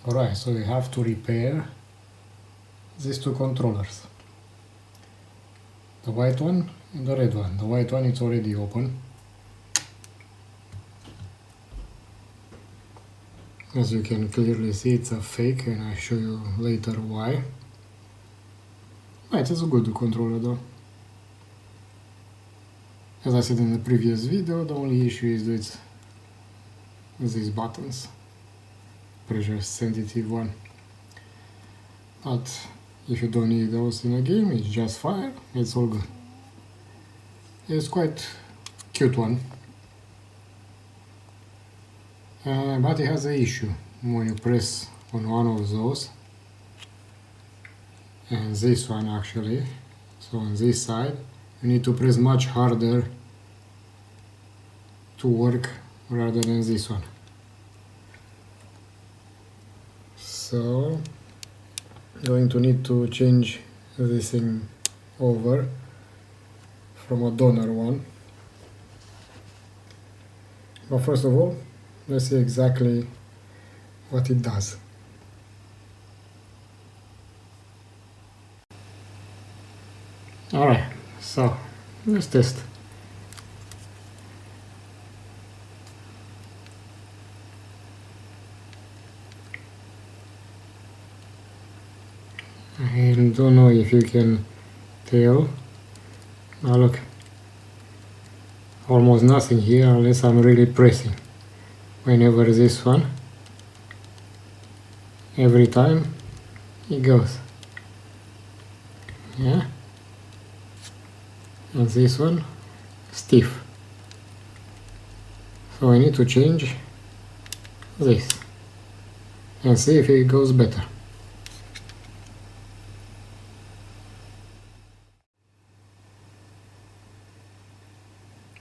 Alright, so we have to repair these two controllers. The white one and the red one. The white one is already open. As you can clearly see, it's a fake, and I'll show you later why. It is a good controller though. As I said in the previous video, the only issue is with these buttons. Pressure sensitive one. But if you don't need those in a game, it's just fire, it's all good. It's quite cute one. But it has an issue when you press on one of those, and this one actually, so on this side, you need to press much harder to work rather than this one. So going to need to change this thing over from a donor one. But first of all, let's see exactly what it does. Alright, so let's test. I don't know if you can tell. Now look, almost nothing here unless I'm really pressing. Whenever this one, every time it goes. Yeah, and this one stiff. So I need to change this and see if it goes better.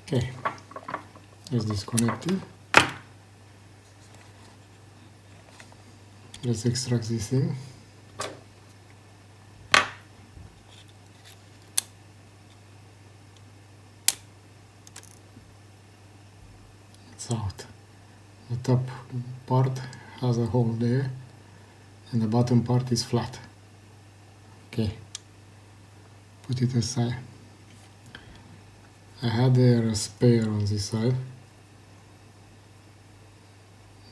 Okay, let's disconnect it. Let's extract this thing. It's out. The top part has a hole there and the bottom part is flat. Okay, put it aside. I had there a spare on this side,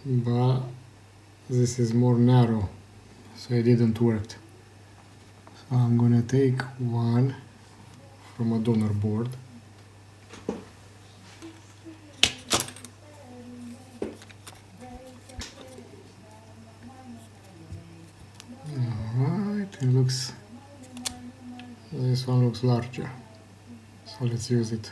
but this is more narrow, so it didn't work. So I'm gonna take one from a donor board. Alright, this one looks larger, so let's use it.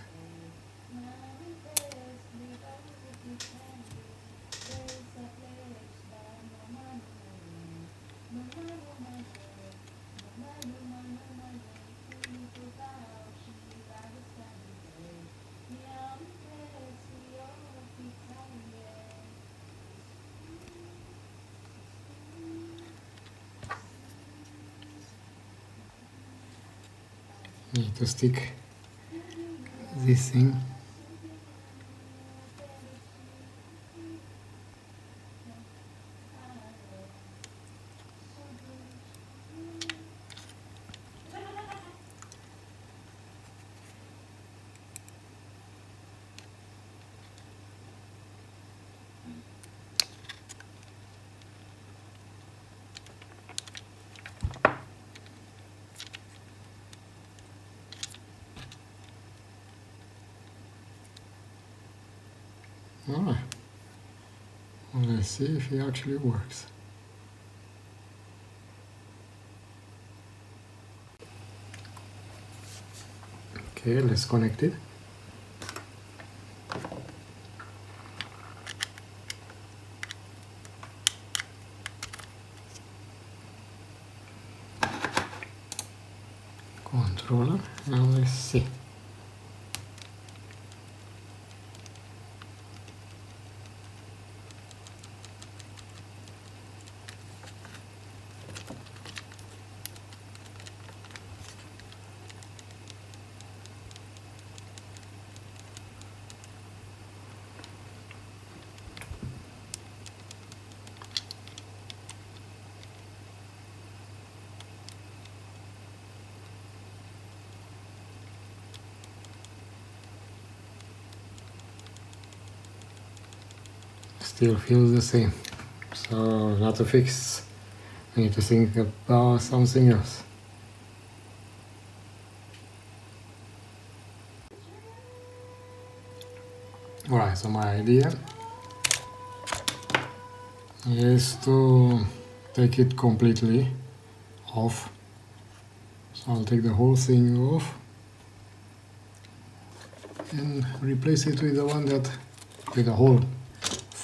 Need to stick this thing. Alright, well, let's see if it actually works. Okay, let's connect it. Controller, and let's see. still feels the same. So not to fix, I need to think about something else. Alright, so my idea is to take it completely off. So I'll take the whole thing off and replace it with the one that, with the whole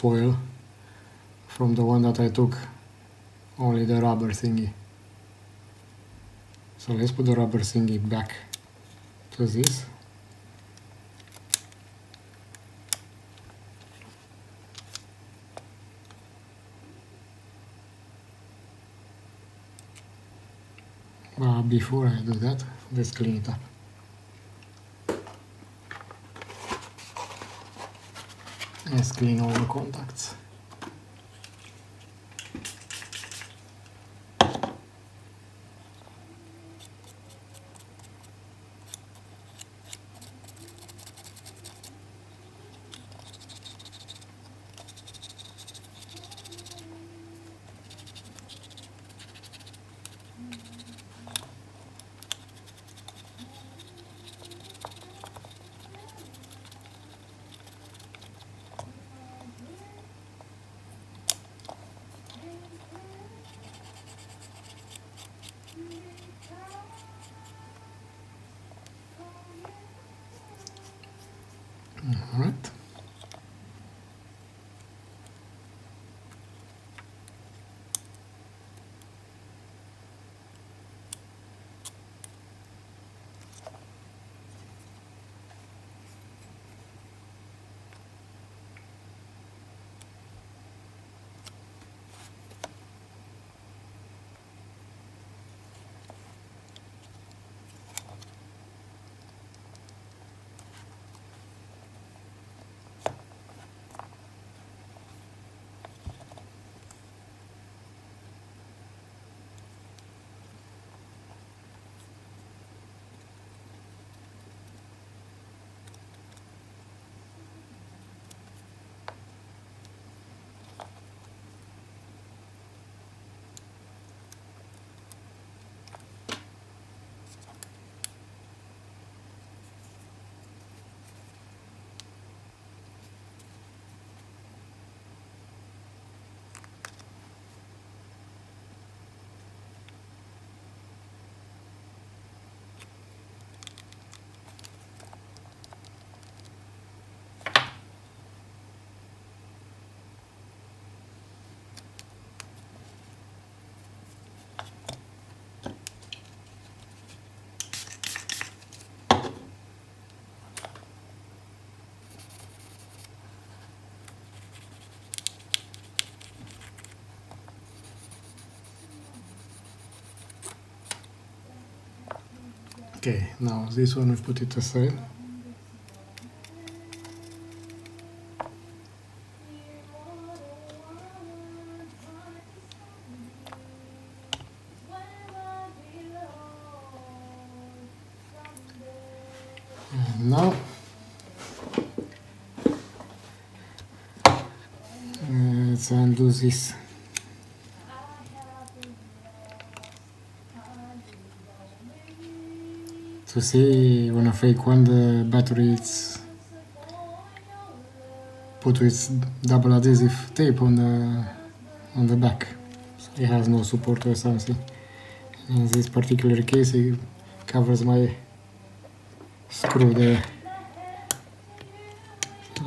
foil from the one that I took only the rubber thingy. So let's put the rubber thingy back to this. But before I do that, let's clean it up. Let's clean all the contacts. All right. Okay, now this one we put it aside. And now let's undo this. To see on a fake one the battery is put with double adhesive tape on the back, so it has no support or something. In this particular case it covers my screw there.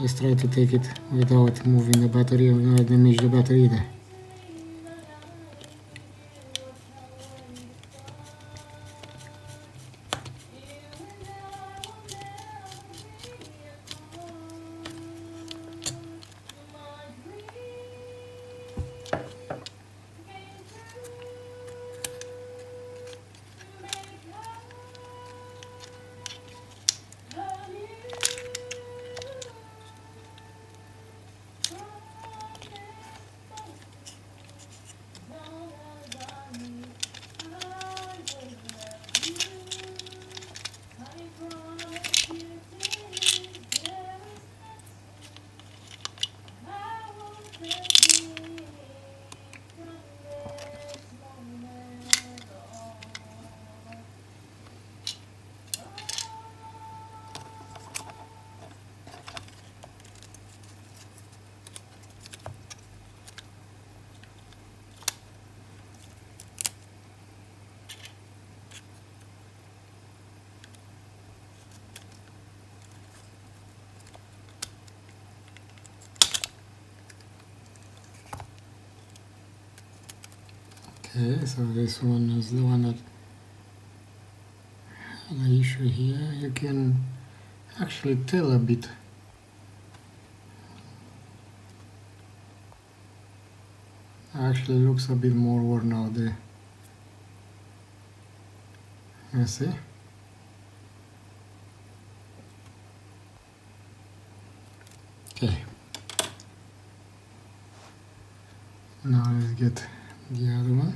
Let's try to take it without moving the battery or not damage the battery either. Okay, so this one is the one that had the issue here. You can actually tell a bit. Actually looks a bit more worn out there. You see? Okay. Now let's get the other one.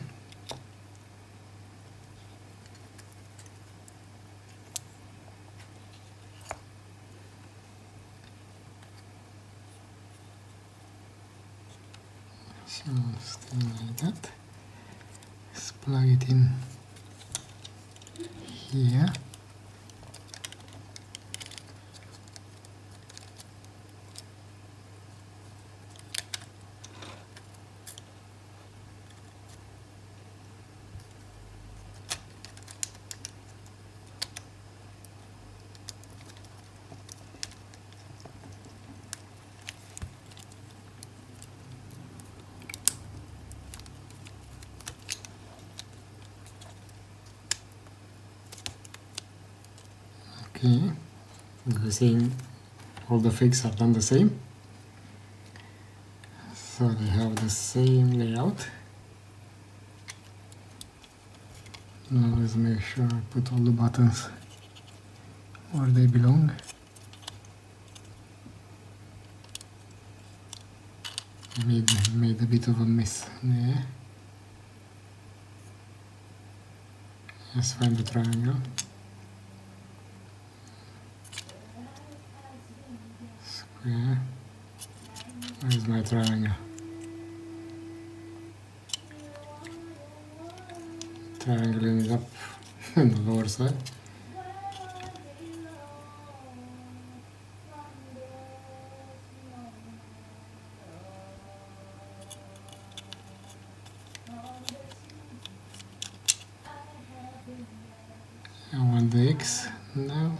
So something like that. Let's plug it in here. Okay, we're seeing all the fixes are done the same. So they have the same layout. Now let's make sure I put all the buttons where they belong. Made a bit of a mess there. Let's find the triangle. Square. Where's my triangle? Triangle ends up on the lower side. I want the X now.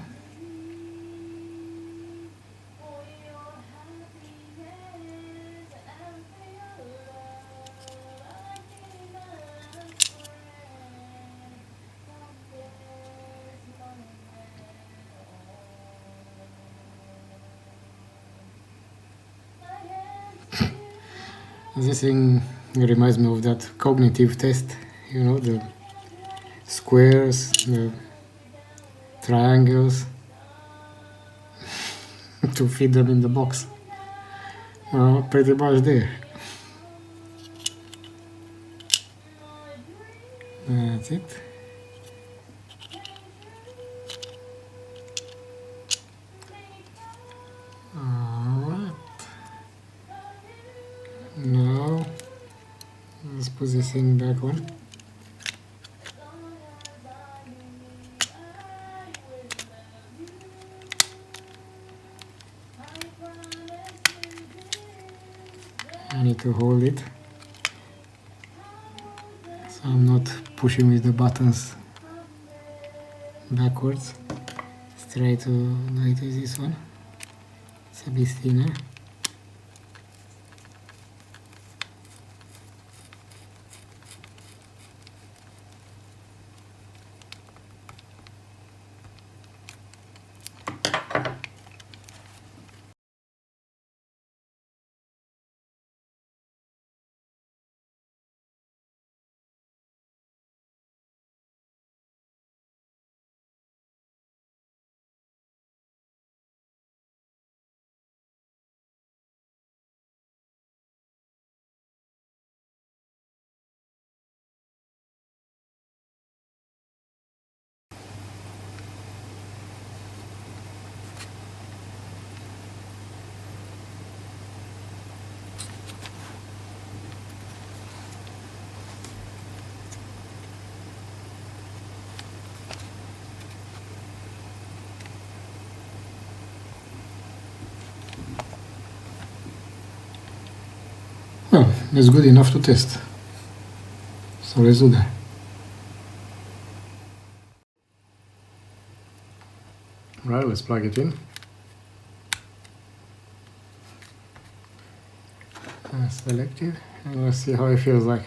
This thing reminds me of that cognitive test, you know, the squares, the triangles, to fit them in the box. Well, pretty much there. That's it. Alright. Now, let's put this thing back on. I need to hold it, so I'm not pushing with the buttons backwards. Let's try to do it with this one. It's a bit thinner. Well, it's good enough to test. So let's do that. Right, let's plug it in. Select it and let's see how it feels like.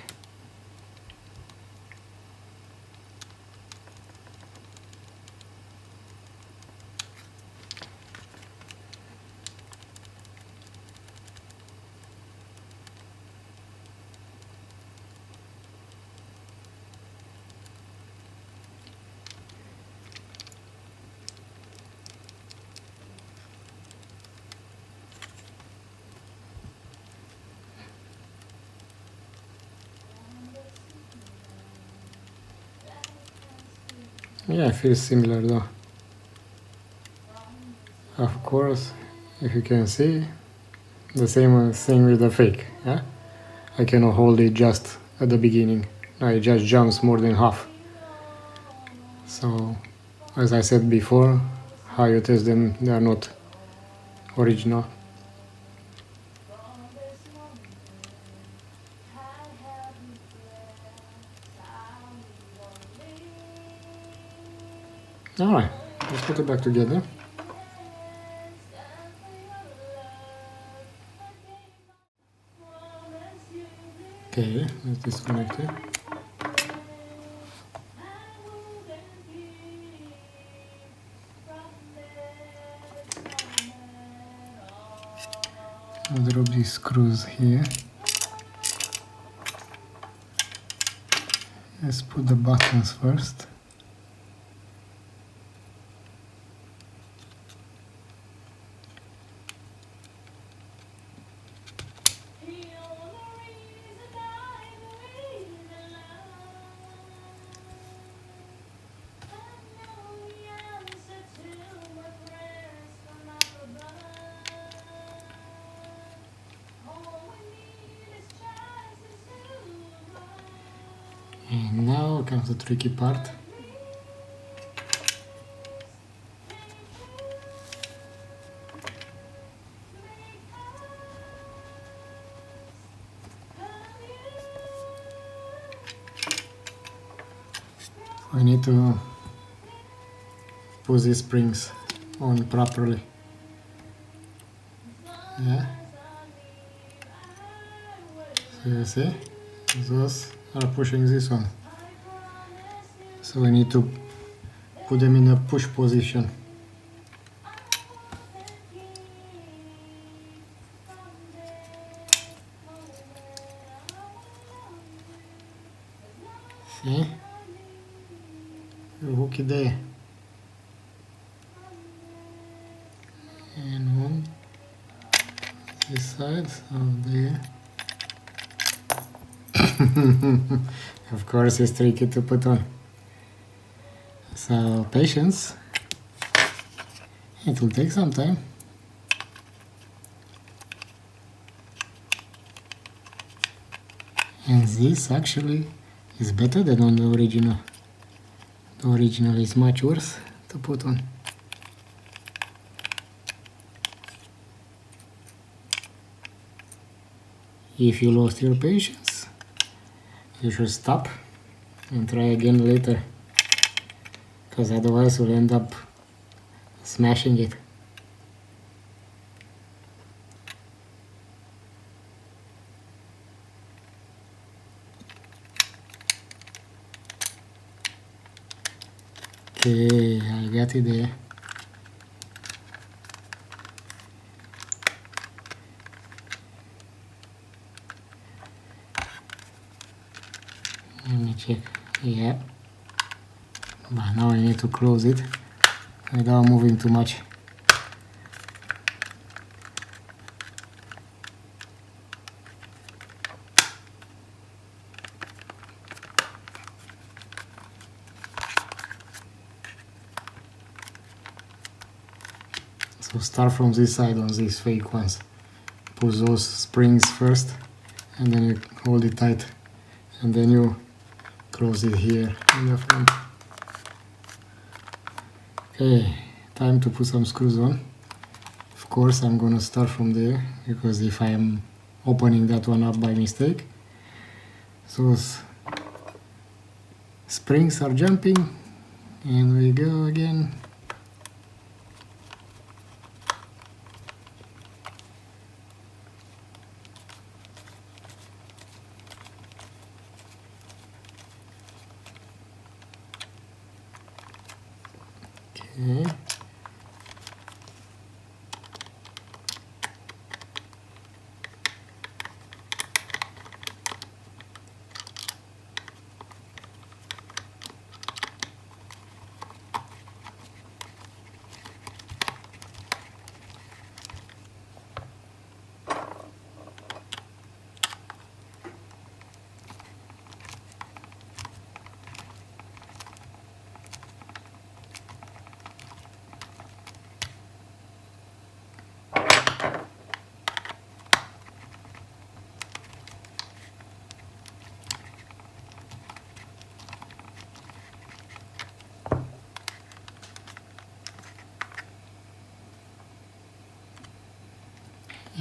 Yeah, it feels similar though. Of course, if you can see, the same thing with the fake. Yeah? I cannot hold it just at the beginning. It just jumps more than half. So, as I said before, how you test them, they are not original. Alright, let's put it back together. Okay, let's disconnect it. I'll drop these screws here. Let's put the buttons first. And now comes the tricky part. I need to put these springs on properly. Yeah. So you see, those are pushing this one. So we need to put them in a push position. See? You hook it there. And on this side, so there. Of course, it's tricky to put on. So, patience. It will take some time. And this actually is better than on the original. The original is much worse to put on. If you lost your patience, you should stop and try again later, because otherwise you'll end up smashing it. Okay, I got it there. Let me check. Yeah. But now I need to close it without moving too much. So start from this side on these fake ones. Put those springs first and then you hold it tight and then you close it here in the front. Okay, time to put some screws on. Of course I'm gonna start from there, because if I am opening that one up by mistake, those springs are jumping, and we go again. Okay.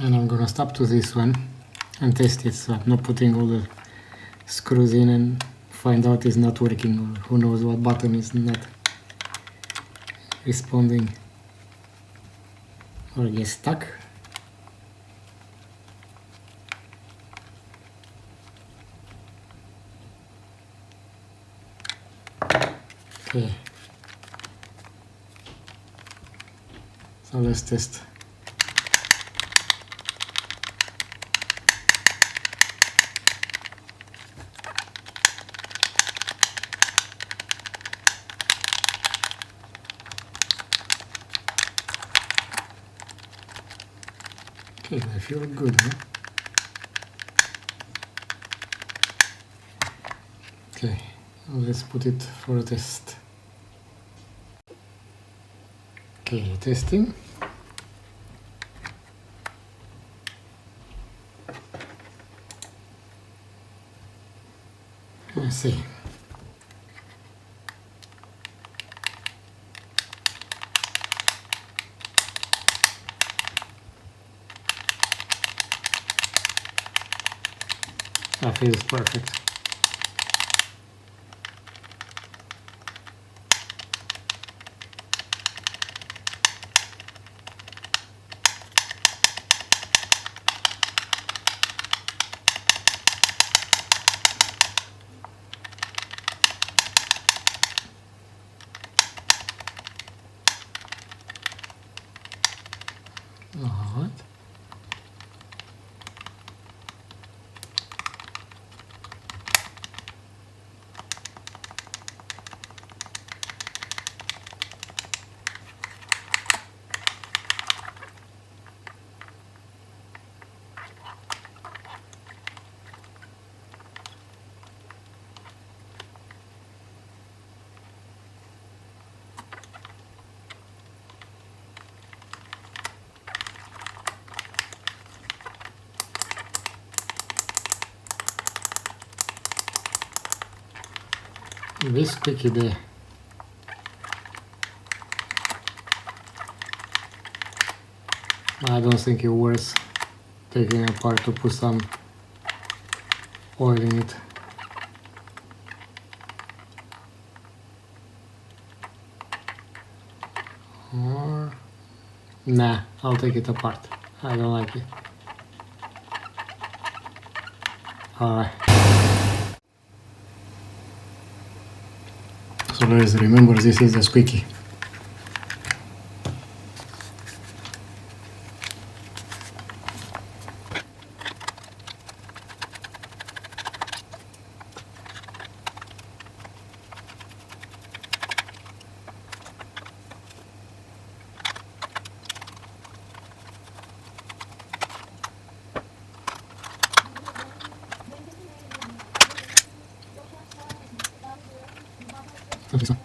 And I'm gonna stop to this one and test it, so I'm not putting all the screws in and find out it's not working, or who knows what button is not responding or gets stuck. Okay, so let's test. Okay, I feel good, huh? Okay, let's put it for a test. Okay, testing. Let's see. That feels perfect. Alright. This squeaky there. I don't think it's worth taking apart to put some oil in it. Or nah, I'll take it apart. I don't like it. Alright. So let's remember, this is the squeaky. So.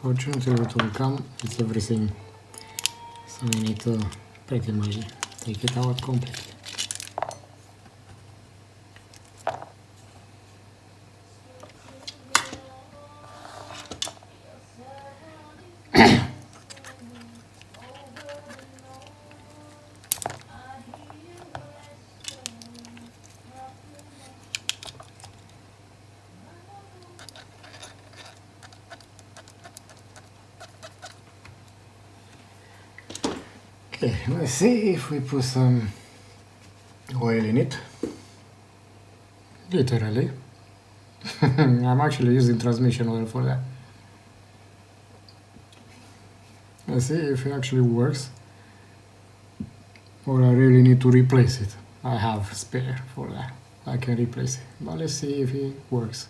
Fortunately it will come with everything, so we need to pretty much take it out completely. Okay, let's see if we put some oil in it. Literally. I'm actually using transmission oil for that. Let's see if it actually works, or I really need to replace it. I have spare for that. I can replace it, but let's see if it works.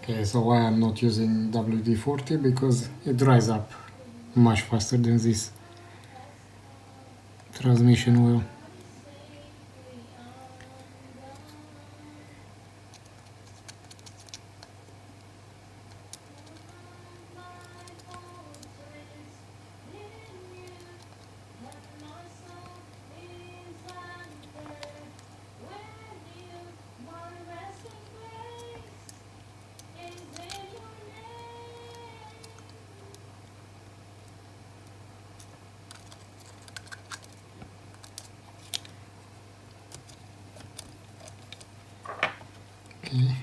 Okay, so why I'm not using WD-40? Because it dries up much faster than this transmission oil. Okay.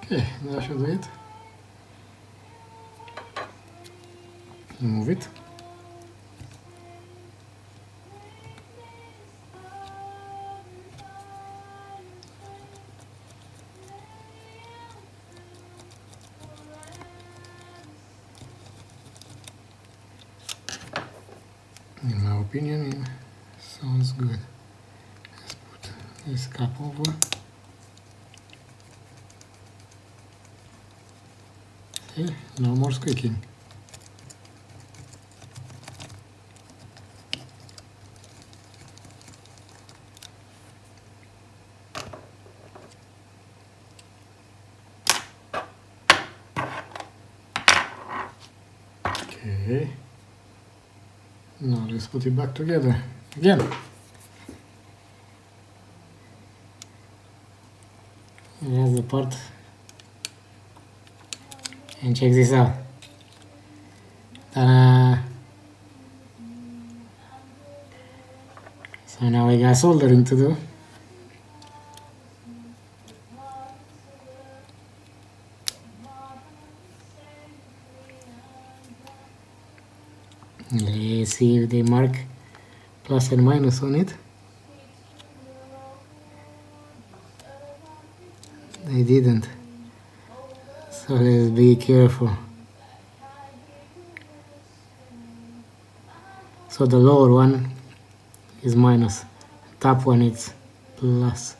Okay, that should do it. Move it. In my opinion, it sounds good. Let's put this cap over. Okay, no more squeaking. Okay. Now let's put it back together again. Here's the part. And check this out. Ta-da! So now we got soldering to do. Let's see if they mark plus and minus on it. They didn't. So let's be careful. So the lower one is minus, top one is plus.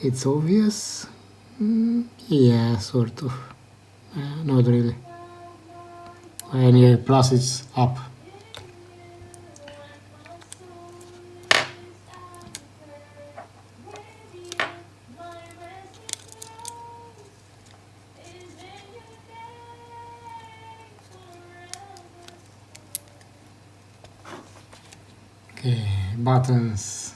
It's obvious? Yeah, sort of. Not really. When you plus it's up. Okay, buttons.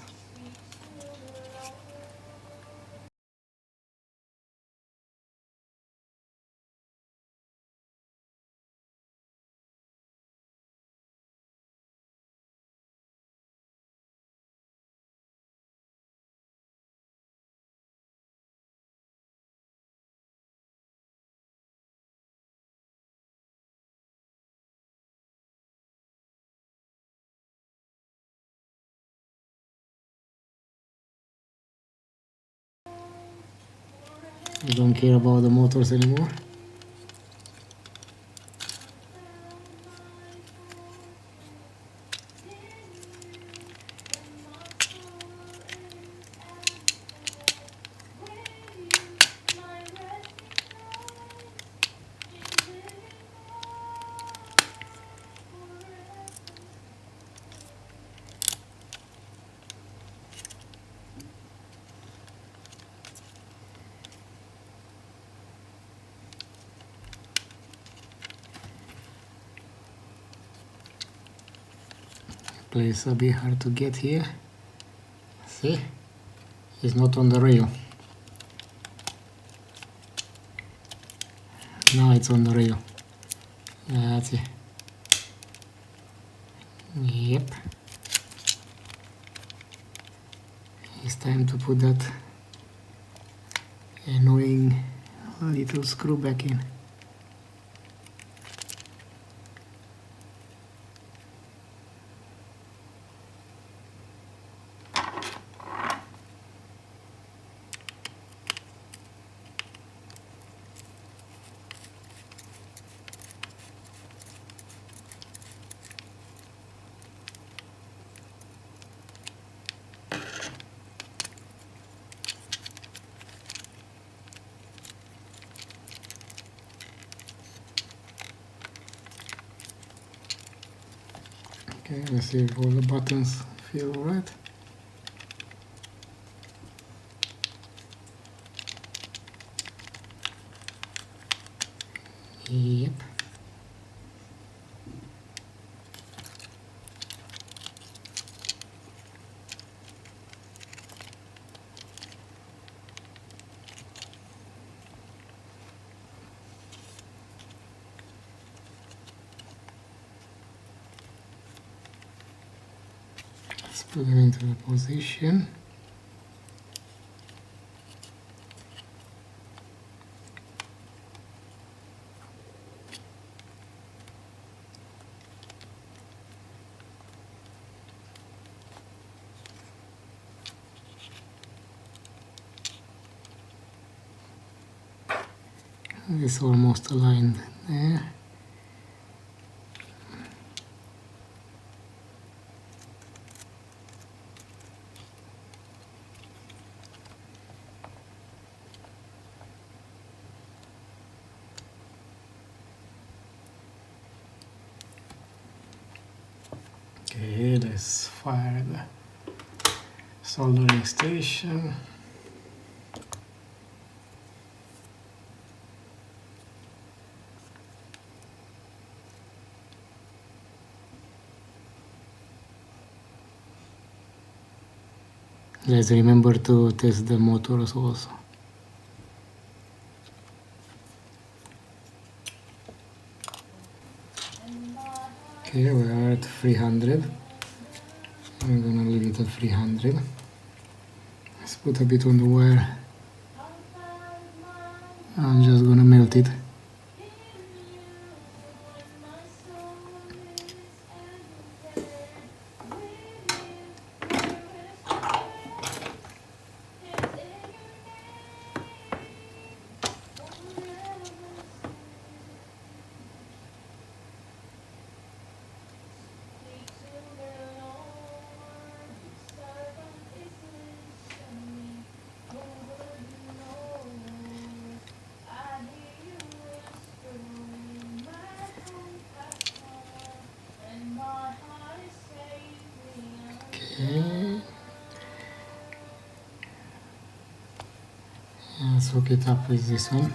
I don't care about the motors anymore. Place a bit hard to get here. See? It's not on the rail. Now it's on the rail. That's it. Yep. It's time to put that annoying little screw back in. Okay, let's see if all the buttons feel right. Yep. Let's put them into the position. It's almost aligned there. Okay, let's fire the soldering station. Let's remember to test the motors also. Okay, we are at 300. I'm gonna leave it at 300. Let's put a bit on the wire. I'm just gonna melt it. Okay. Let's hook it up with this one.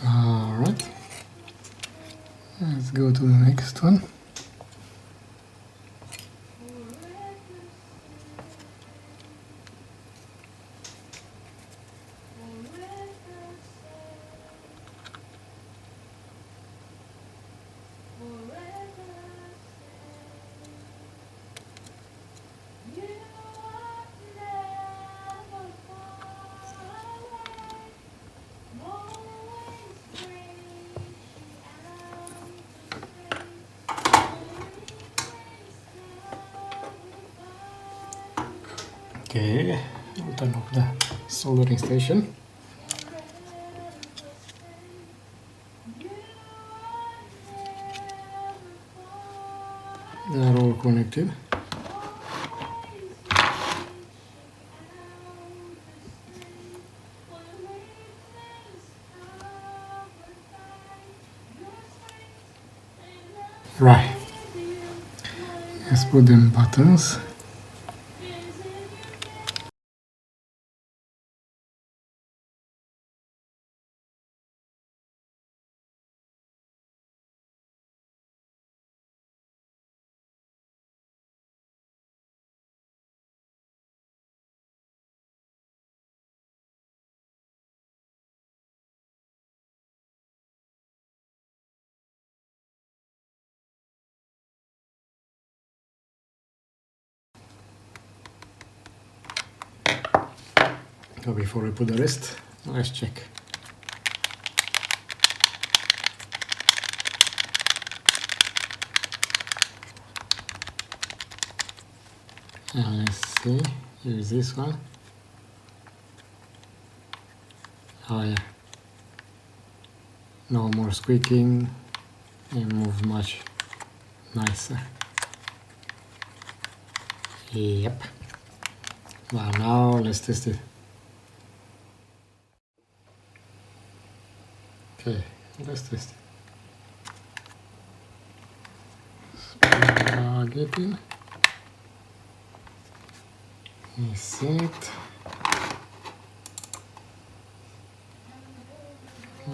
Alright, let's go to the next one. Okay, we'll turn off the soldering station. They are all connected. Right, let's put them buttons. So before we put the rest, let's check. And let's see, use this one. Oh yeah, no more squeaking, and moves much nicer. Yep. Well, now let's test it. Okay, let's test it. Plug it in. Is it?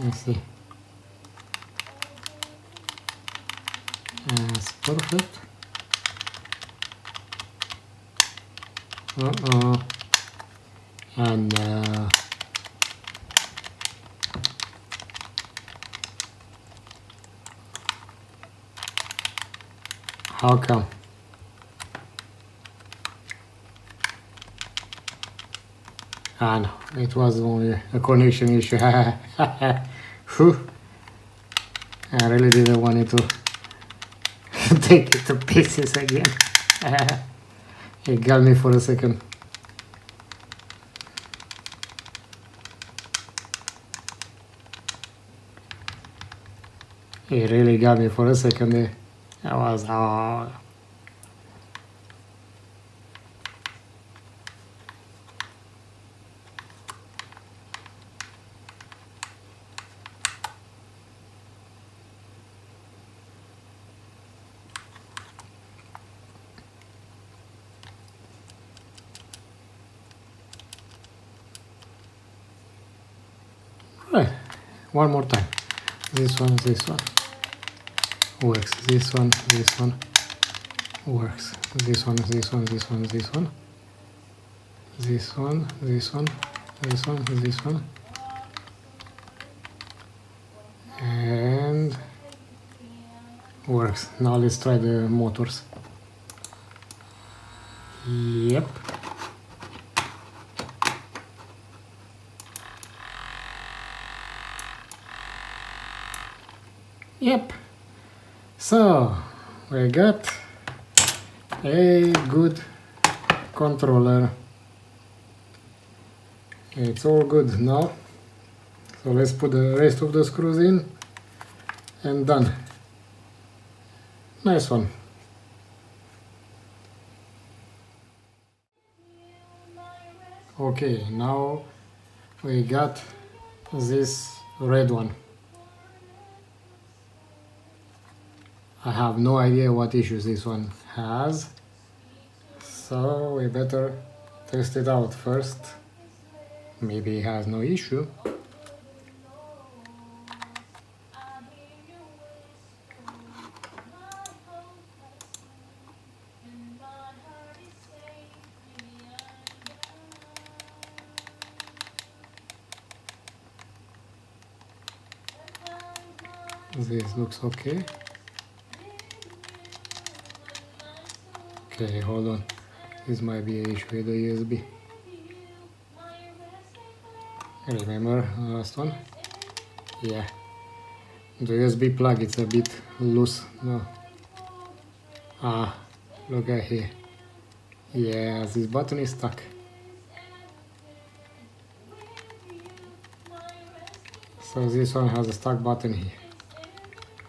Let's see. That's perfect. And how come? Ah no, it was only a connection issue. Whew. I really didn't want it to take it to pieces again. It got me for a second. It really got me for a second there. I was, oh. Right, one more time. This one works. This one works. This one. This one. And works. Now let's try the motors. Yep. Yep. So we got a good controller. It's all good now. So let's put the rest of the screws in and done. Nice one. Okay, now we got this red one. I have no idea what issues this one has, so we better test it out first. Maybe it has no issue. This looks okay. Okay, hold on. This might be an issue with the USB. Remember the last one? Yeah. The USB plug, it's a bit loose. No. Ah, look at here. Yeah, this button is stuck. So this one has a stuck button here.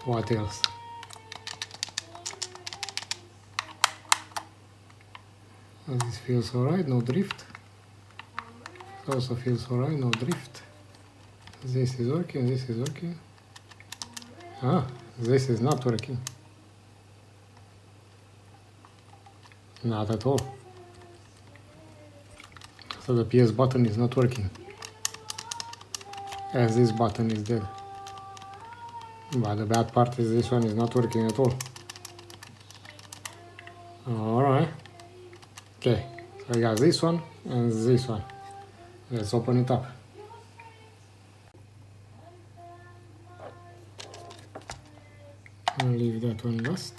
What else? This feels alright, no drift. Also feels alright, no drift. This is working, this is working. Ah, this is not working. Not at all. So the PS button is not working. As this button is dead. But the bad part is this one is not working at all. Alright. Okay, so I got this one and this one. Let's open it up. I'll leave that one last.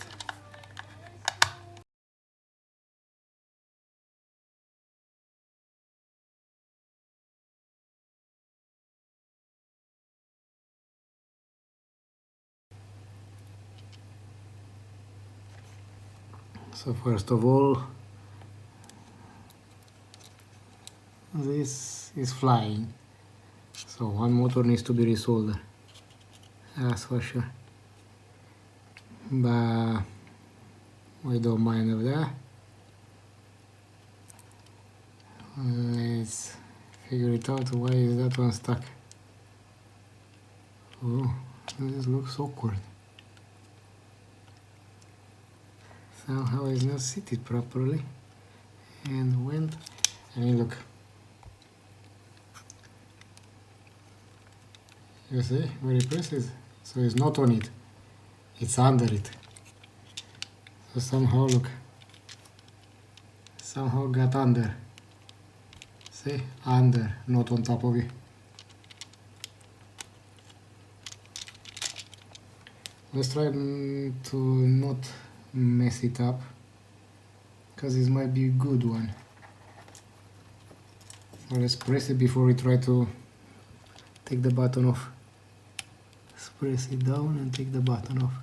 So first of all, this is flying. So one motor needs to be resoldered. That's for sure. But we don't mind of that. Let's figure it out. Why is that one stuck? Oh, this looks awkward. Somehow it's not seated properly. And went. I mean, look. You see where it presses? So it's not on it. It's under it. So somehow, look. Somehow got under. See? Under, not on top of it. Let's try to not mess it up, because this might be a good one. So let's press it before we try to take the button off. Let's press it down and take the button off.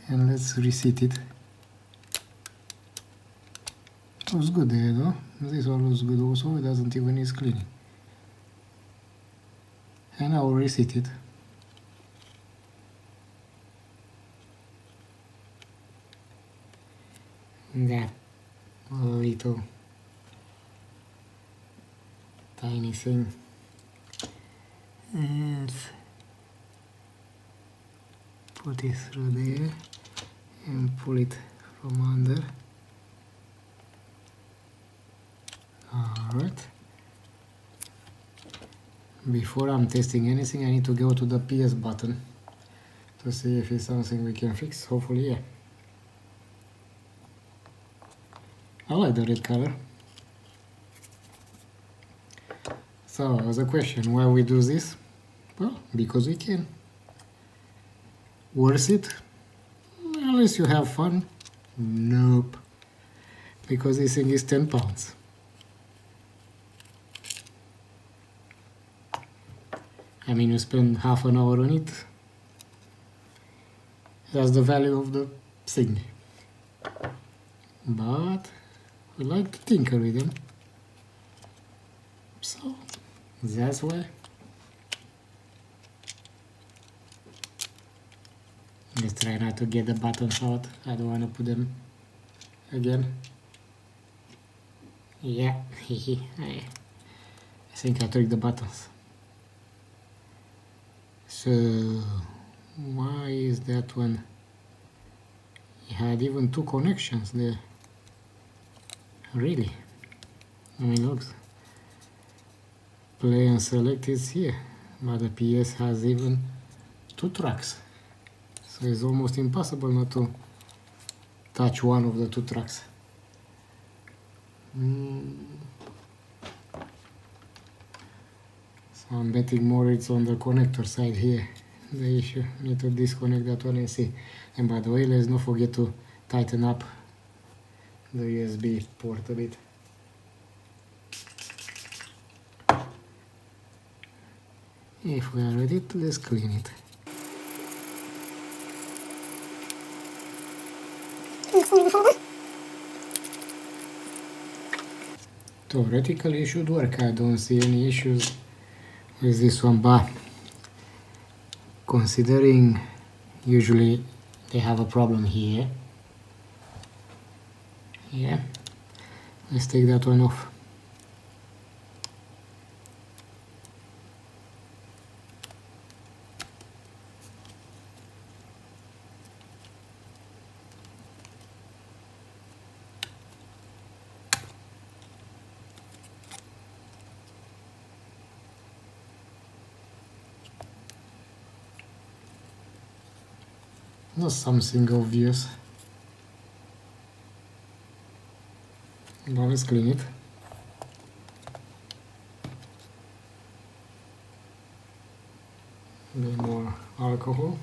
And let's reset it. Looks good there, no? This one looks good also, it doesn't even need cleaning. And I will reset it. That little tiny thing. And put it through there and pull it from under. Alright. Before I'm testing anything, I need to go to the PS button to see if it's something we can fix. Hopefully, yeah. I like the red color. So, as a question, why we do this? Well, because we can. Worth it? Unless you have fun? Nope. Because this thing is 10 pounds. I mean, you spend half an hour on it. That's the value of the thing. But we like to tinker with them. So that's why. Let's try not to get the buttons out. I don't want to put them again. Yeah, I think I took the buttons. So why is that one? It had even two connections there. Really? I mean, look. Play and select is here, but the PS has even two tracks. So it's almost impossible not to touch one of the two tracks. So I'm betting more it's on the connector side here. The issue. Need to disconnect that one and see. And by the way, let's not forget to tighten up the USB port a bit. If we are ready, let's clean it. Theoretically it should work. I don't see any issues with this one, but considering usually they have a problem here. Yeah, let's take that one off. Not something obvious. Now let's clean it. A bit more alcohol.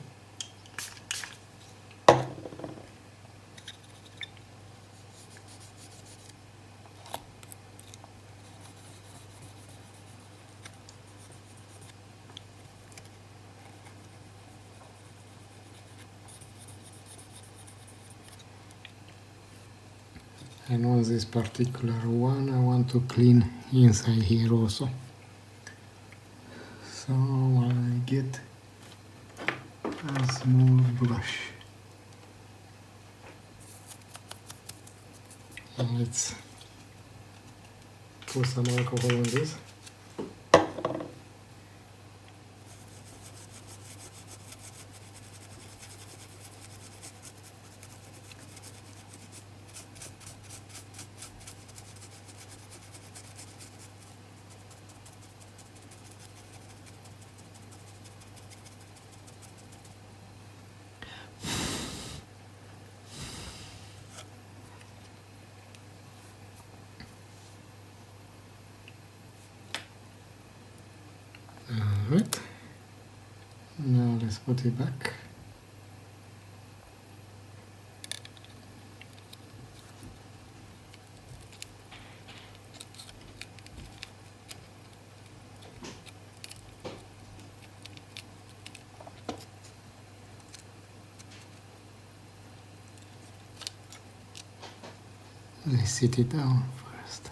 and on this particular one I want to clean inside here also. So I get a small brush and let's put some alcohol on this. Alright, now let's put it back. Let's sit it down first.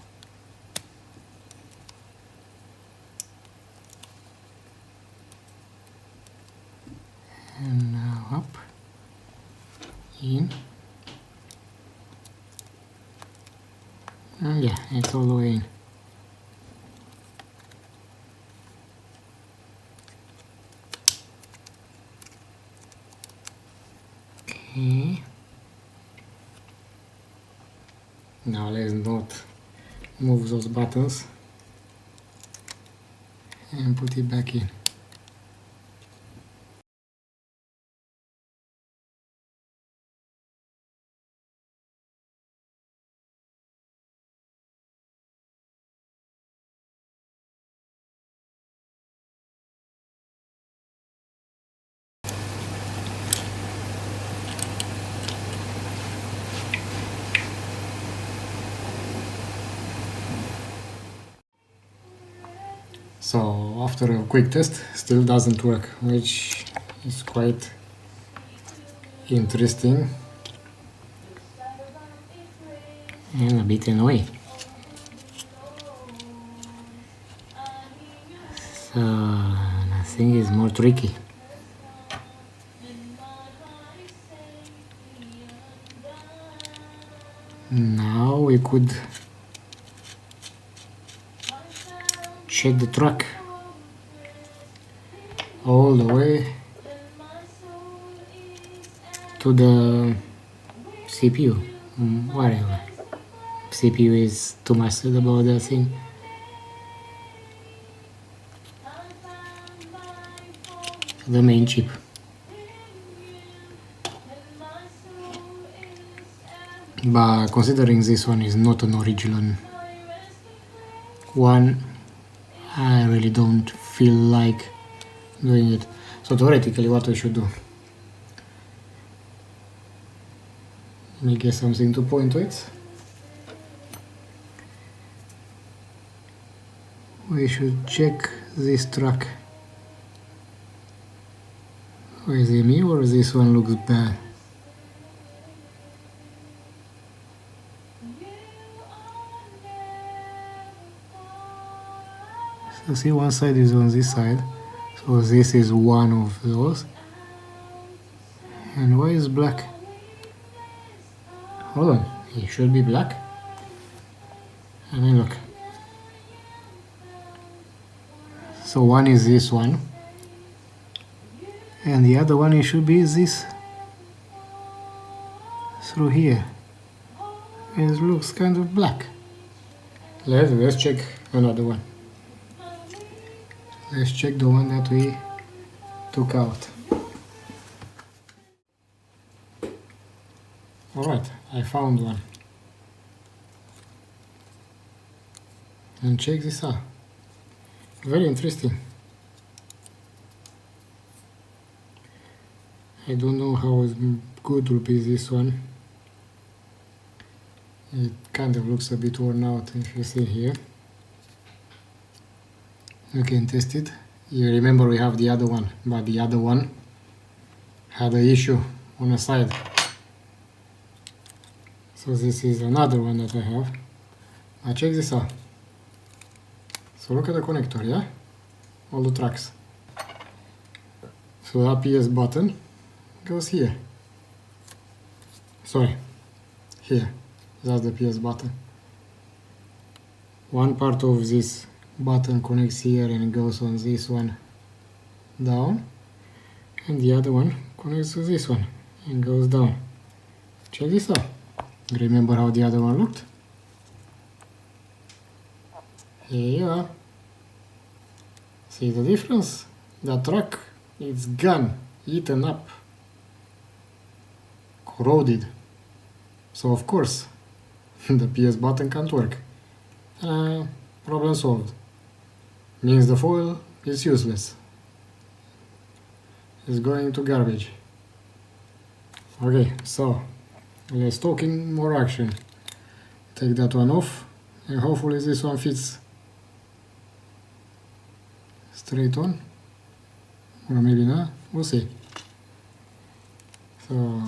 And now up, in, and yeah, it's all the way in. Okay. Now let's not move those buttons and put it back in. So after a quick test, still doesn't work, which is quite interesting and a bit annoying. So nothing is more tricky. Now we could check the track all the way to the CPU, whatever. CPU is too much said about that thing. The main chip. But considering this one is not an original one, I really don't feel like doing it. So theoretically what we should do, let me get something to point to it. We should check this track. Or is it me or this one looks bad? So see, one side is on this side, so this is one of those. And why is black? Hold on, it should be black. I mean, look. So one is this one, and the other one it should be this through here. It looks kind of black. Let's check another one. Let's check the one that we took out. Alright, I found one. And check this out. Very interesting. I don't know how good will be this one. It kind of looks a bit worn out if you see here. You can test it. You remember we have the other one, but the other one had an issue on the side. So this is another one that I have. Now check this out. So look at the connector, yeah? All the tracks. So that PS button goes here. Sorry, here. That's the PS button. One part of this button connects here and goes on this one down, and the other one connects to this one and goes down. Check this out. Remember how the other one looked? Here you are. See the difference? That track, it's gone, eaten up, corroded. So of course, the PS button can't work. Problem solved. Means the foil is useless. It's going to garbage. Okay, so let's talk in more action. Take that one off, and hopefully this one fits straight on, or maybe not, we'll see. So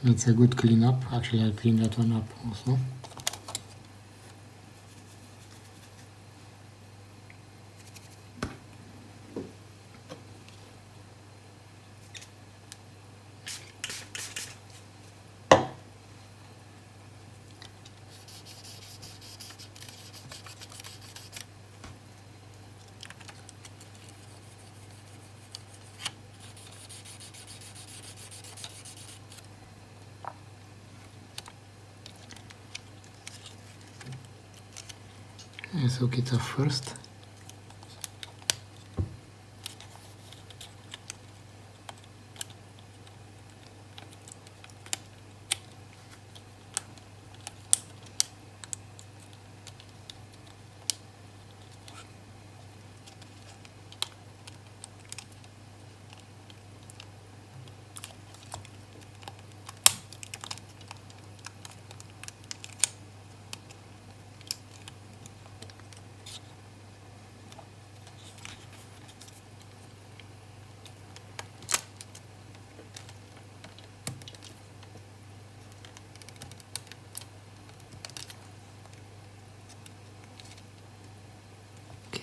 it's a good cleanup. Actually, I cleaned that one up also. Let's hook it up first.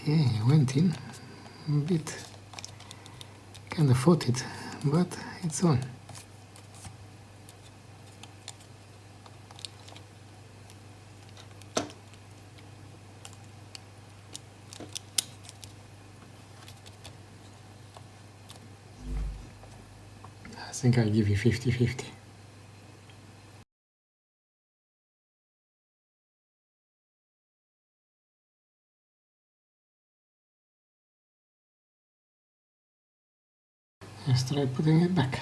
Okay, it went in a bit, kind of fought it, but it's on. I think I'll give you 50-50. Let's try putting it back.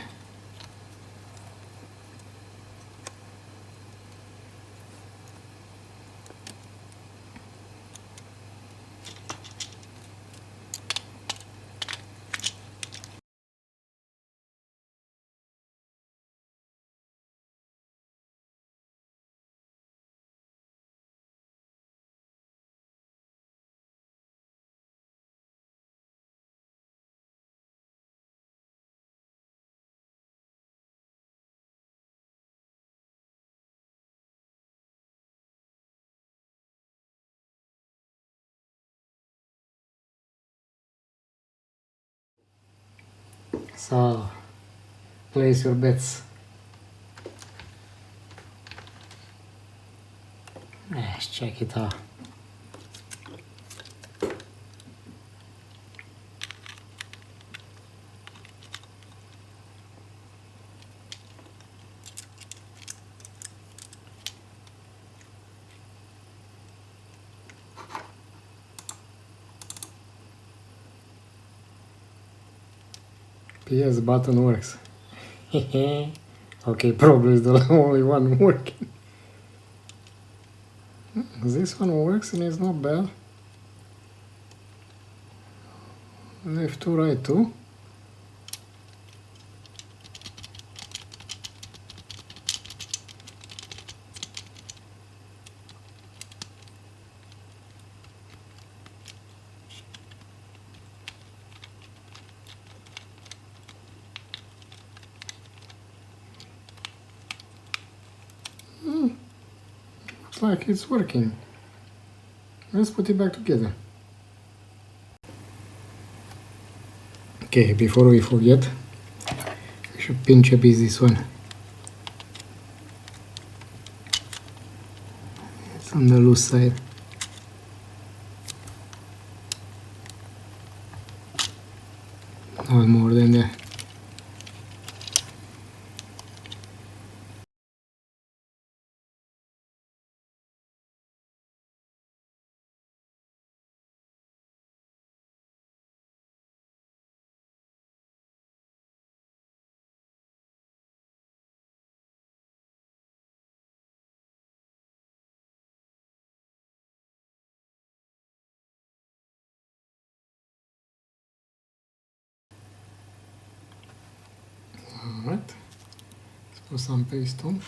So, place your bets. Let's check it out. PS button works. Okay, probably it's the only one working. This one works and it's not bad. left to right to. Looks like it's working. Let's put it back together. Okay, before we forget, we should pinch a piece this one. It's on the loose side. Not more than that. Alright, let's put some paste on.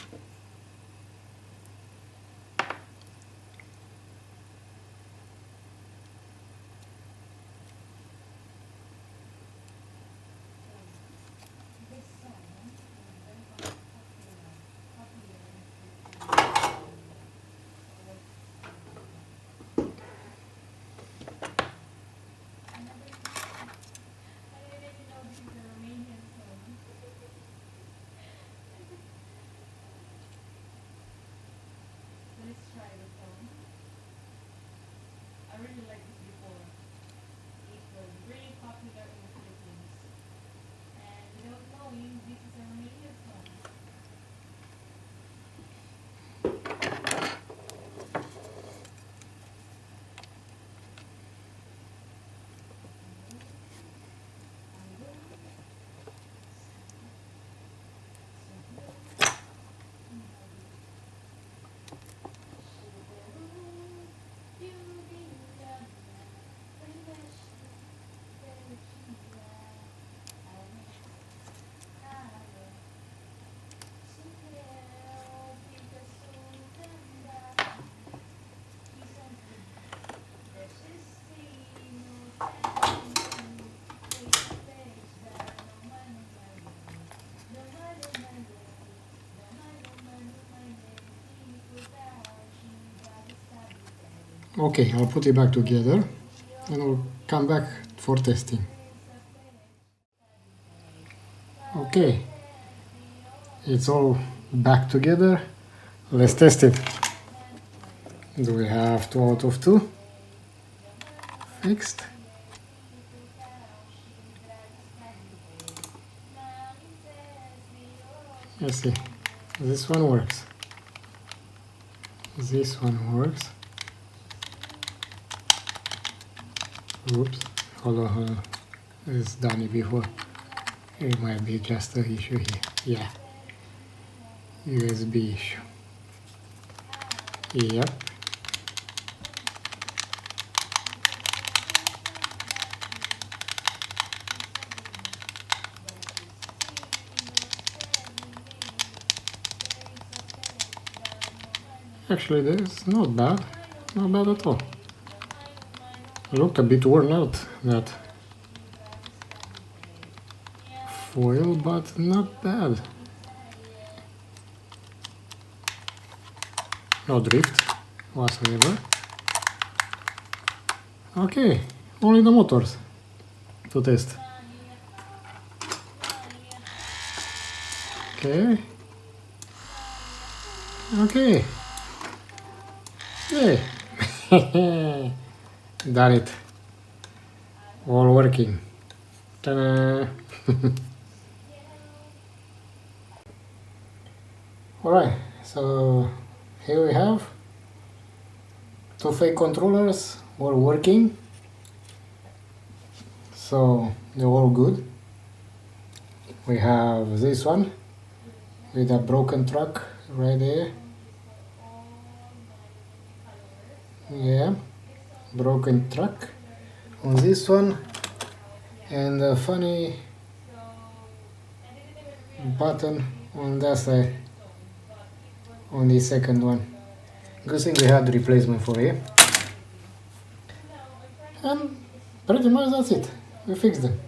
Okay, I'll put it back together and I'll come back for testing. Okay, it's all back together. Let's test it. Do we have 2 out of 2? Fixed. Let's see. This one works. This one works. Oops. Hold on. It's done it before. It might be just an issue here. Yeah. USB issue. Yep. Actually, this is not bad. Not bad at all. Looked a bit worn out, that foil, but not bad. No drift whatsoever. Okay, only the motors to test. Okay. Okay. Yeah. Done it. All working. Ta-da! Alright, so here we have 2 fake controllers all working. So they're all good. We have this one with a broken truck right there. Yeah, broken truck. On this one and a funny button on that side, on the second one. Good thing we had the replacement for it. And pretty much that's it. We fixed it.